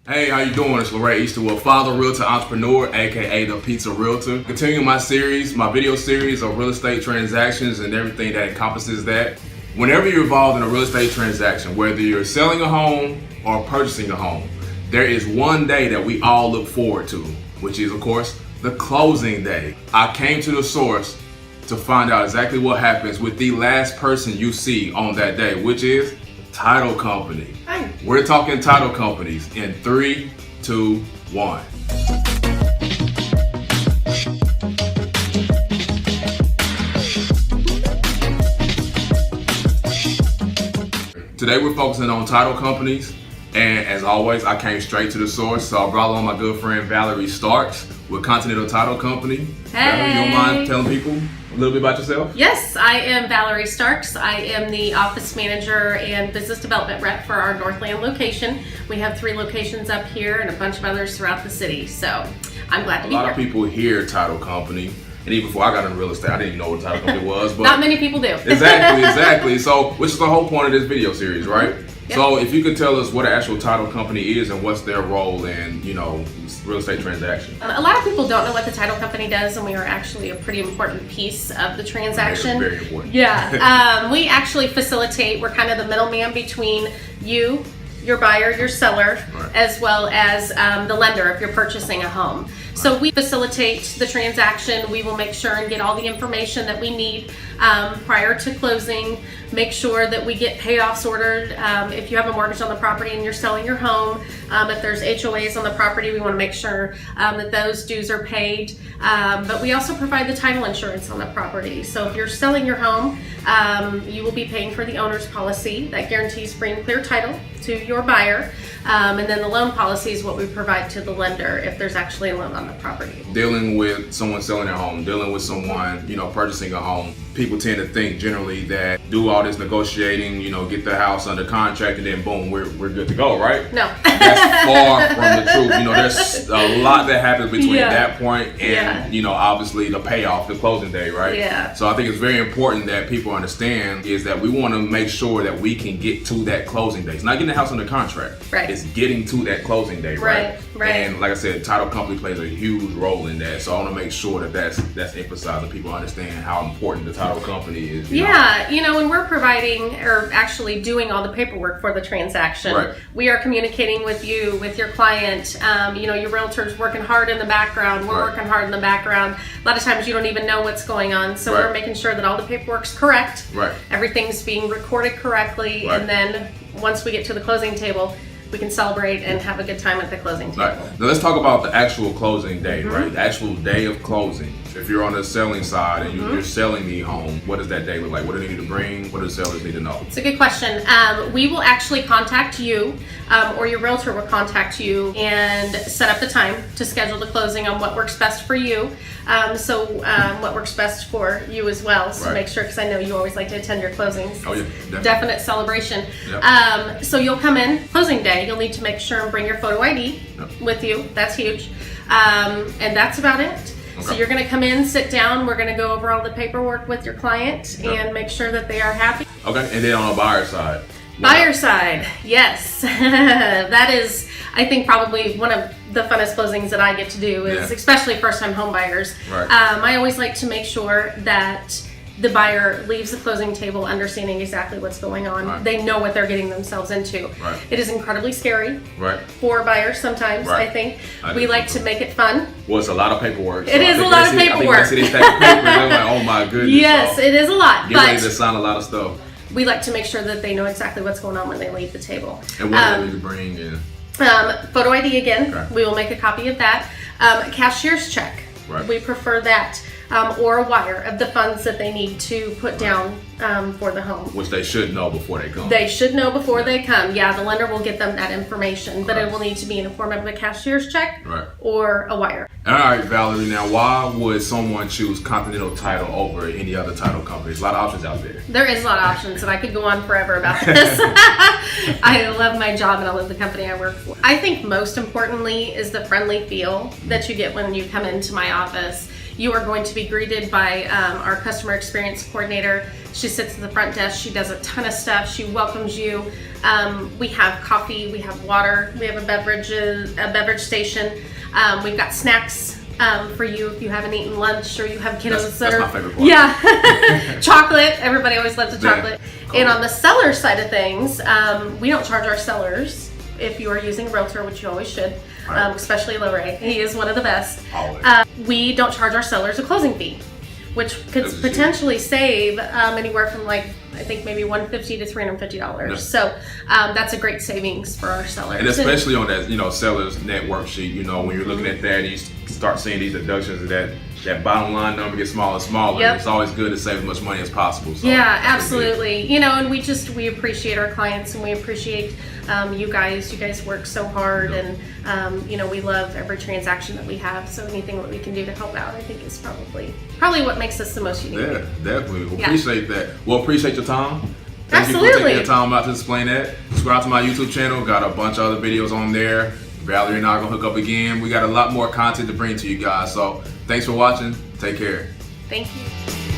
Hey, how you doing? It's Larray Easterwood, father, realtor, entrepreneur, aka the Pizza Realtor. Continuing my video series of real estate transactions and everything that encompasses that. Whenever you're involved in a real estate transaction, whether you're selling a home or purchasing a home, there is one day that we all look forward to, which is, of course, the closing day. I came to the source to find out exactly what happens with the last person you see on that day, which is title company. Hi. We're talking title companies in 3, 2, 1. Today we're focusing on title companies, and as always, I came straight to the source, so I brought along my good friend Valerie Starks with Continental Title Company. Hey. Valerie, you don't mind telling people a little bit about yourself? Yes, I am Valerie Starks. I am the office manager and business development rep for our Northland location. We have 3 locations up here and a bunch of others throughout the city, so I'm glad to be here. A lot of people hear title company, and even before I got into real estate, I didn't even know what a title company was. But not many people do. Exactly. So, which is the whole point of this video series, right? Yep. So, if you could tell us what an actual title company is and what's their role in, real estate transactions. A lot of people don't know what the title company does, and we are actually a pretty important piece of the transaction. Very important. Yeah. We actually facilitate, we're kind of the middleman between you, your buyer, your seller, right, as well as the lender if you're purchasing a home. So we facilitate the transaction. We will make sure and get all the information that we need prior to closing, make sure that we get payoffs ordered. If you have a mortgage on the property and you're selling your home, if there's HOAs on the property, we want to make sure that those dues are paid. But we also provide the title insurance on the property. So if you're selling your home, you will be paying for the owner's policy that guarantees free and clear title to your buyer. And then the loan policy is what we provide to the lender if there's actually a loan on the property. Dealing with someone selling their home, dealing with someone, purchasing a home, people tend to think generally that do all this negotiating, get the house under contract, and then boom, we're good to go, right? No. That's far from the truth. There's a lot that happens between that point and, obviously the payoff, the closing day, right? Yeah. So I think it's very important that people understand is that we want to make sure that we can get to that closing day. It's not getting the house under contract. Right. It's getting to that closing day, right? Right. And like I said, title company plays a huge role in that. So I want to make sure that that's emphasized and people understand how important the title company is. Yeah, when we're providing or actually doing all the paperwork for the transaction, right, we are communicating with you, with your client. Your realtor's working hard in the background. We're right, working hard in the background. A lot of times you don't even know what's going on. So right, we're making sure that all the paperwork's correct. Right. Everything's being recorded correctly. Right. And then once we get to the closing table, we can celebrate and have a good time at the closing table. Right. Now let's talk about the actual closing day, right? The actual day of closing. If you're on the selling side and you're selling the home, what does that day look like? What do they need to bring? What do the sellers need to know? It's a good question. We will actually contact you, or your realtor will contact you and set up the time to schedule the closing on what works best for you. What works best for you as well. So right, make sure, because I know you always like to attend your closings. Oh yeah, definitely. Definite celebration. Yep. So you'll come in, closing day, you'll need to make sure and bring your photo ID with you. That's huge. And that's about it. Okay. So you're going to come in, sit down, we're going to go over all the paperwork with your client and make sure that they are happy. Okay, and then on the buyer side? Buyer side, yes. That is, I think, probably one of the funnest closings that I get to do is especially first-time home buyers. Right. I always like to make sure that the buyer leaves the closing table understanding exactly what's going on. Right. They know what they're getting themselves into. Right. It is incredibly scary right, for buyers sometimes, right, I think. I We like to make it fun. Well, it's a lot of paperwork. It is a lot of paperwork. I think they stack of paper, and they're like, oh my goodness. Yes, it is a lot. Get ready to sign a lot of stuff. We like to make sure that they know exactly what's going on when they leave the table. And what do they need to bring in? Photo ID again. Okay. We will make a copy of that. Cashier's check. Right. We prefer that. Or a wire of the funds that they need to put down for the home. Which they should know before they come. They should know before they come. Yeah, the lender will get them that information, but Right. it will need to be in the form of a cashier's check Right. or a wire. All right, Valerie. Now, why would someone choose Continental Title over any other title company? There's a lot of options out there. There is a lot of options, and I could go on forever about this. I love my job and I love the company I work for. I think most importantly is the friendly feel that you get when you come into my office. You are going to be greeted by our customer experience coordinator. She sits at the front desk. She does a ton of stuff. She welcomes you. We have coffee. We have water. We have a beverage station. We've got snacks for you if you haven't eaten lunch or you have kiddos That's my favorite part. Yeah. Chocolate. Everybody always loves a chocolate. Cool. And on the seller side of things, we don't charge our sellers if you are using a realtor, which you always should, Right. especially Low Ray. He is one of the best. Always. We don't charge our sellers a closing fee, which could That's potentially save anywhere from like, I think maybe $150 to $350. Yeah. So that's a great savings for our sellers. And especially on that, seller's network sheet, when you're looking at that and you start seeing these deductions and that bottom line number gets smaller and smaller. Yep. It's always good to save as much money as possible. So Yeah, that's really good. absolutely. And we appreciate our clients and we appreciate you guys. You guys work so hard, and we love every transaction that we have. So anything that we can do to help out, I think, is probably what makes us the most unique. Yeah, definitely. Well, Yeah. appreciate that. Well, appreciate your time. Thank you for Absolutely. taking your time out to explain that. Subscribe to my YouTube channel. Got a bunch of other videos on there. Valerie and I are gonna hook up again. We got a lot more content to bring to you guys. So thanks for watching. Take care. Thank you.